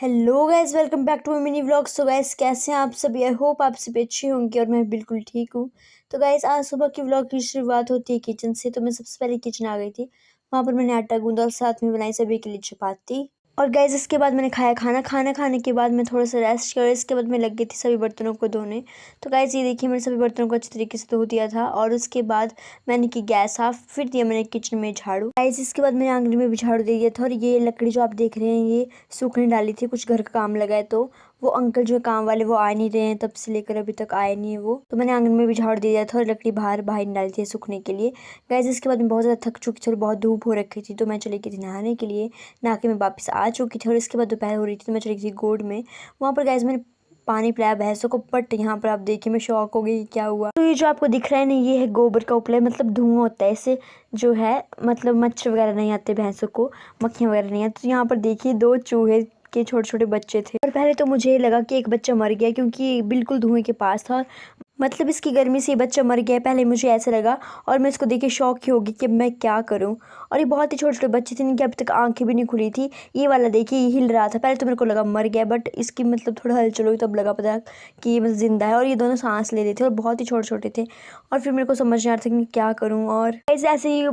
Hello guys, welcome back to mini vlog. So guys, कैसे हैं आप सभी? आई होप आप सभी अच्छे होंगे और मैं बिल्कुल ठीक हूँ। तो गाइस, आज सुबह की व्लॉग की शुरुआत होती है किचन से। तो मैं सबसे पहले किचन आ गई थी। वहाँ पर मैंने आटा गूंदा और साथ में बनाई सभी के लिए चपाती। और गाइस, इसके बाद मैंने खाया खाना खाने के बाद मैं थोड़ा सा रेस्ट किया। इसके बाद मैं लग गई थी सभी बर्तनों को धोने। तो गाइस, ये देखिए, मैंने सभी बर्तनों को अच्छी तरीके से धो दिया था। और उसके बाद मैंने की गैस साफ, फिर दिया मैंने किचन में झाड़ू। गाइस, इसके बाद मैंने आंगन में भी झाड़ू दे दिया था। और ये लकड़ी जो आप देख रहे हैं, ये सूखने डाली थी, कुछ घर का काम लगा है। तो वो अंकल जो काम वाले वो आ नहीं रहे हैं, तब से लेकर अभी तक आए नहीं है वो। तो मैंने आंगन में भी झाड़ दिया था और लकड़ी बाहर बाहर नहीं डाली थी सूखने के लिए। गाइस, इसके बाद मैं बहुत ज़्यादा थक चुकी थी और बहुत धूप हो रखी थी। तो मैं चली गई थी नहाने के लिए। नहा के मैं वापस आ चुकी थी और इसके बाद दोपहर हो रही थी तो मैं चली गई थी गोड में। वहाँ पर गाइस मैंने पानी पिलाया भैंसों को। बट यहाँ पर आप देखिए, मैं शॉक हो गई क्या हुआ। तो ये जो आपको दिख रहा है ना, ये है गोबर का उपला, मतलब धुआं होता है इससे जो है, मतलब मच्छर वगैरह नहीं आते भैंसों को, मक्खियाँ वगैरह नहीं आती। तो यहाँ पर देखिए, 2 चूहे के छोटे छोटे बच्चे थे। और पहले तो मुझे लगा कि एक बच्चा मर गया, क्योंकि बिल्कुल धुएं के पास था। मतलब इसकी गर्मी से ये बच्चा मर गया, पहले मुझे ऐसा लगा। और मैं इसको देख के शॉक ही होगी कि मैं क्या करूं। और ये बहुत ही छोटे छोटे बच्चे थे, इनकी अभी तक आंखें भी नहीं खुली थी। ये वाला देखिए, ये हिल रहा था। पहले तो मेरे को लगा मर गया, बट इसकी मतलब थोड़ा हलचल हुई तब लगा पता कि ये मतलब जिंदा है। और ये दोनों सांस ले रहे थे और बहुत ही छोटे छोटे थे। और फिर मेरे को समझ नहीं आ रहा था कि मैं क्या करूँ। और ऐसे ही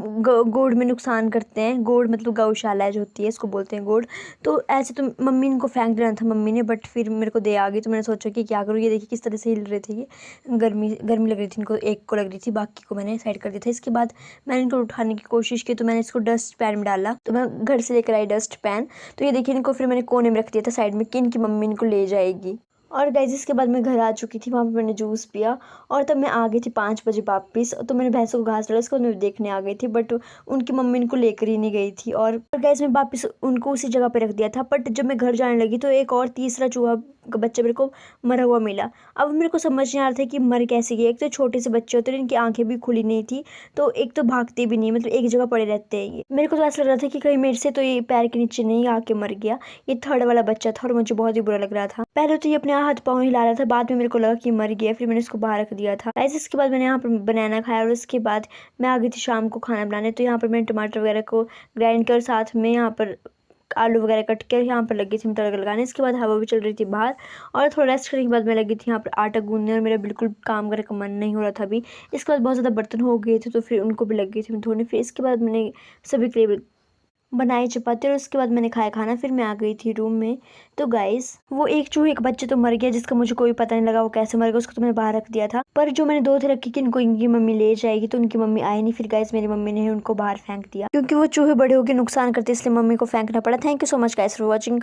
गोड़ में नुकसान करते हैं। गोड़ मतलब गौशाला जो होती है, इसको बोलते हैं गोड़। तो ऐसे तो मम्मी इनको फेंक देना था मम्मी ने, बट फिर मेरे को दे आ गई। तो मैंने सोचा कि क्या करूँ। ये देखिए किस तरह से हिल रहे थे ये। गर्मी गर्मी लग रही थी इनको, एक को लग रही थी, बाकी को मैंने साइड कर दिया था। इसके बाद मैंने इनको उठाने की कोशिश की, तो मैंने इसको डस्ट पैन में डाला। तो मैं घर से लेकर आई डस्ट पैन। तो ये देखिए, इनको फिर मैंने कोने में रख दिया था साइड में, कि इनकी मम्मी इनको ले जाएगी। और गाइस, इसके बाद मैं घर आ चुकी थी। वहाँ पर मैंने जूस पिया और तब मैं आ गई थी 5 बजे वापस। तो मैंने भैंसों को घास डाला, उसको मैं देखने आ गई थी, बट उनकी मम्मी इनको लेकर ही नहीं गई थी। और गाइस, मैं वापस उनको उसी जगह पे रख दिया था। बट जब मैं घर जाने लगी तो एक और तीसरा चूहा का बच्चा मेरे को मरा हुआ मिला। अब मेरे को समझ नहीं आ रहा था कि मर कैसे गया। एक तो छोटे से बच्चे होते हैं, इनकी आंखें भी खुली नहीं थी। तो एक तो भागते भी नहीं, मतलब एक जगह पड़े रहते हैं ये। मेरे को तो ऐसा लग रहा था कि कहीं मेरे से तो ये पैर के नीचे नहीं आके मर गया। ये थर्ड वाला बच्चा था और मुझे बहुत ही बुरा लग रहा था। पहले तो ये अपने हाथ पाँव हिला रहा था, बाद में मेरे को लगा कि मर गया। फिर मैंने इसको बाहर रख दिया था। ऐसे इसके बाद मैंने यहाँ पर बनाना खाया और उसके बाद मैं आ गई थी शाम को खाना बनाने। तो यहाँ पर मैंने टमाटर वगैरह को ग्राइंड कर, साथ में यहाँ पर आलू वगैरह कट कर यहाँ पर लगी थी तड़का लगाने। इसके बाद हवा भी चल रही थी बाहर। और थोड़ा रेस्ट करने के बाद मैं लगी थी यहाँ पर आटा गूंदने, और मेरा बिल्कुल काम करने का मन नहीं हो रहा था अभी। इसके बाद बहुत ज़्यादा बर्तन हो गए थे, तो फिर उनको भी लग गई थी मैं धोने। फिर इसके बाद मैंने सभी के लिए बनाई चपाती और उसके बाद मैंने खाया खाना। फिर मैं आ गई थी रूम में। तो गाइस, वो एक चूहे का बच्चा तो मर गया, जिसका मुझे कोई पता नहीं लगा वो कैसे मर गया। उसको तो मैंने बाहर रख दिया था। पर जो मैंने 2 थे रखे कि इनको इनकी मम्मी ले जाएगी, तो उनकी मम्मी आई नहीं। फिर गाइस, मेरी मम्मी ने उनको बाहर फेंक दिया, क्योंकि वो चूहे बड़े होकर नुकसान करते, इसलिए मम्मी को फेंकना पड़ा। Thank you so much guys for watching.